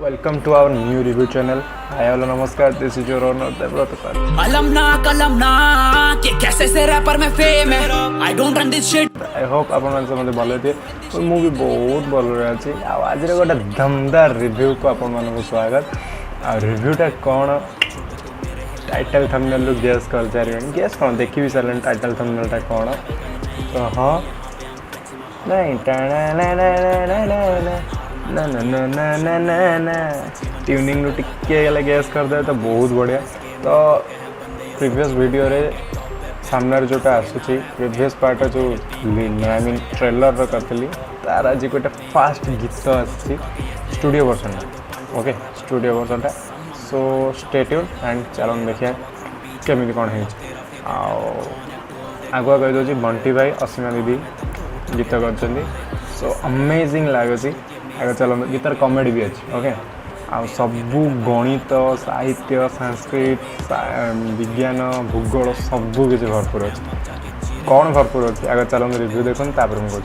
Welcome to our new review channel. Hi, hello, namaskar. This is your owner, Devrata Kar. कि कैसे से wrapper में fame है I don't run this shit. I hope ଆପଣ ମାନେ ସମସ୍ତେ ଭଲ ଥିବେ। ମୁଁ ବି ବହୁତ ଭଲରେ ଅଛି। ଆଉ ଆଜିର ଗୋଟେ ଦମଦାର ରିଭ୍ୟୁ କୁ ଆପଣ ମାନଙ୍କୁ ସ୍ୱାଗତ। ଆଉ ରିଭ୍ୟୁଟା କ'ଣ टाइटल थंबनेल ରୁ ଗେସ୍ କରିସାରିବେଣି। ଗେସ୍ କ'ଣ ଦେଖିବି ସାରିଲେଣି टाइटल थंबनेलଟା କ'ଣ ତ ହଁ ନାଇଁ ना ना ना ना ना ना ना ट्यूनिंग टिके गैस करदे तो बहुत बढ़िया। तो प्रीवियस वीडियो रे सामने जोटा आसूची प्रीवियस पार्ट जो आई मीन ट्रेलर करी तार आज गोटे फास्ट गीत आसी स्टूडियो वर्जन ओके स्टूडियो वर्जनटा सो स्टे ट्यून एंड चलो देखिए केमी कौन है आगुआ कहीदे बंटी भाई असीमा दीदी गीत कर सो अमेजिंग लगुच आगे चलो गीतार कॉमेडी भी अच्छी ओके आ सबू गणित साहित्य संस्कृत विज्ञान भूगोल सबू किसी भरपूर अच्छे कौन भरपूर अच्छे आगे चलो रिव्यू देखो तापर मुझे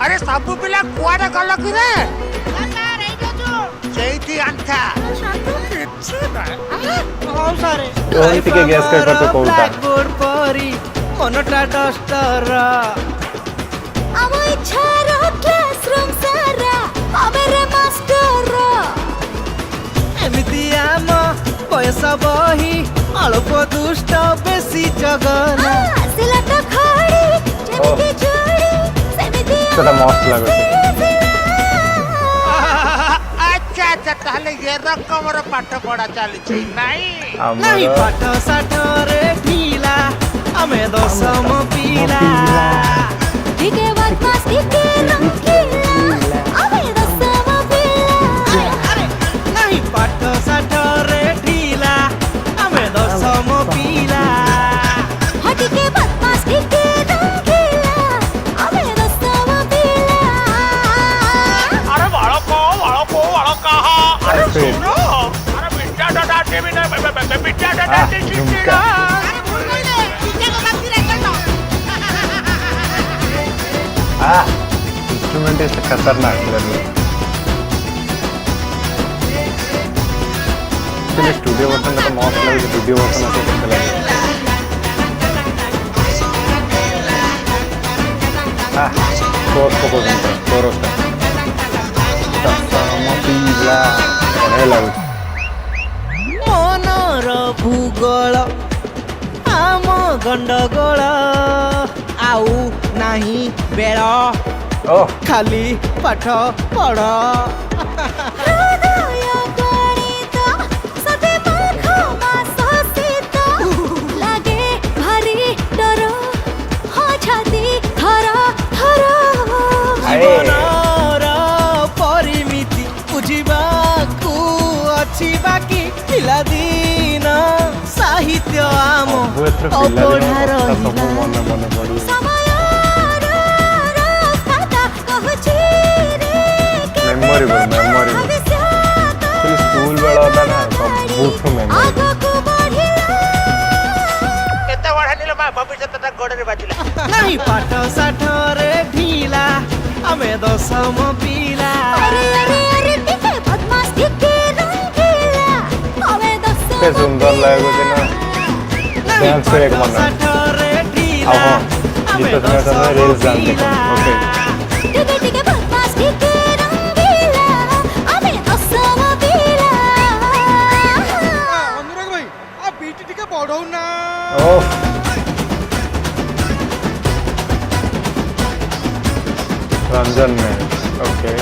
अरे सबू पिला कुआडे गल कि रे सेठी अंथा हां सारे ओन टिके गैस कर तो कोलता बोर्ड परी मनटा डस्टर अब इच्छा रो क्लासरूम सारा अबेरे मास्टर एमिति आम बयस बही अल्प दुष्ट बेसी जगना सिला तो खड़ी जेमिति जोड़ी सेमिति चला मस्त लगे अच्छा अच्छा ताले ये रकम रो पाठ पढ़ा चली छी नहीं पाठ साठ रे ढीला हमें दसम पीला दिखे बदमाश दिखे रंगीला अबे दसम पीला अरे नहीं पाठ साठ रे ढीला हमें दसम पीला हटिके बदमाश दिखे रंगीला अबे दसम पीला अरे वाला कहा अरे सुनो अरे बिट्टा डाटा दे बिना बिट्टा डाटा दे चिट्ठीला अरे बोल दे बिट्टा को बात रे करना इंस्ट्रूमेंट इज खतरनाक चलिए स्टूडियो वर्जन का तो मस्त लगे वीडियो वर्जन आपको कैसा लगे कोर्स को कोर्स बढ़िया लगे मनर भूगोल आम गंडगोल आउ नाही बेड़ ओह खाली पाठ पढ़ हृदय गणित सते माखो माससित लागे भारी डर हो छाती थर थर जीवनर परिमिति बुझिबाकू अछि बाकी पिलादिन साहित्य आम अपढ़ार मन पड़ी समय रास्ता कहछि रे मेमोरी स्कूल बेला होता ना सब मेमोरी आगको बढ़िला केते बढा निलो बा भविष्यत त गोडे रे बाजिला नहीं पाठ साठ रे ढीला हमें दसम पीला अरे अरे अरे टिके बदमाश टिके रंगीला अबे दसम ते सुंदर लगे ना डांस पे एक मन साठ रे ढीला अब हाँ गीत सुना था मैं रील्स डांस देखा ओके टिके टिके बदमाश टिके रंगीला अबे दसम पीला अनुराग भाई आप बीटी टिके पढ़ो ना ओह रंजन में ओके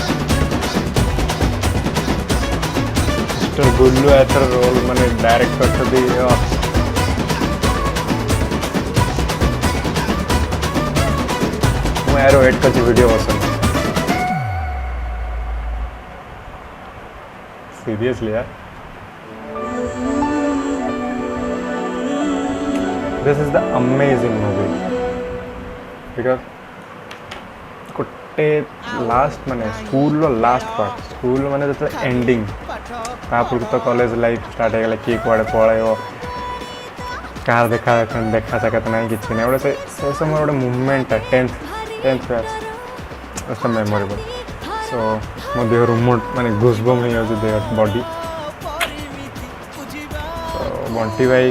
मिस्टर गुल्लू एथर रोल माने डायरेक्टर थी मैं यार वेट करती वीडियो वर्सन सीरियसली यार this is the amazing movie because Kutte last माने स्कूल लास्ट पार्ट स्कूल माने जो एंडिंग तापर तो कॉलेज लाइफ स्टार्ट हो गला किए कुआड़े पलैब कार देखा देखा साक्षात ना कि ना गोटे से समय गोटे मुवमेंट टेन्थ क्लास मेमोरेबल सो मो देह रूम माने घुसबम हो जाए बॉडी तो बंटी भाई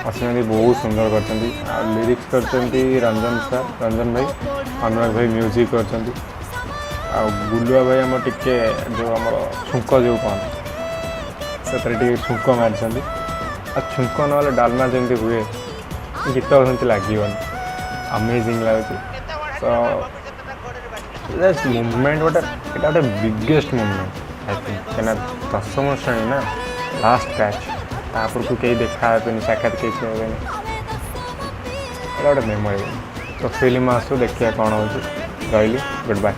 असीम बहुत सुंदर कर लिरिक्स कर रंजन सर रंजन भाई अनुराग भाई म्यूजिक कर गुलुआ भाई आम टे जो आम छुंक जो कहते से छुंक मारी आ छुंक ना डालमा जमी हुए गीत सेमती लगे अमेजिंग लगे तो मुवमेंट गोटे यहाँ गोटे बिगेस्ट मुवमेंट आई थिंक क्या 10वीं श्रेणी ना लास्ट बैच तापर को कहीं देखा साक्षात कहीं ये गोटे मेमोरेबल तो फिल्म आसू देखिए कौन हो रही गुड बाय।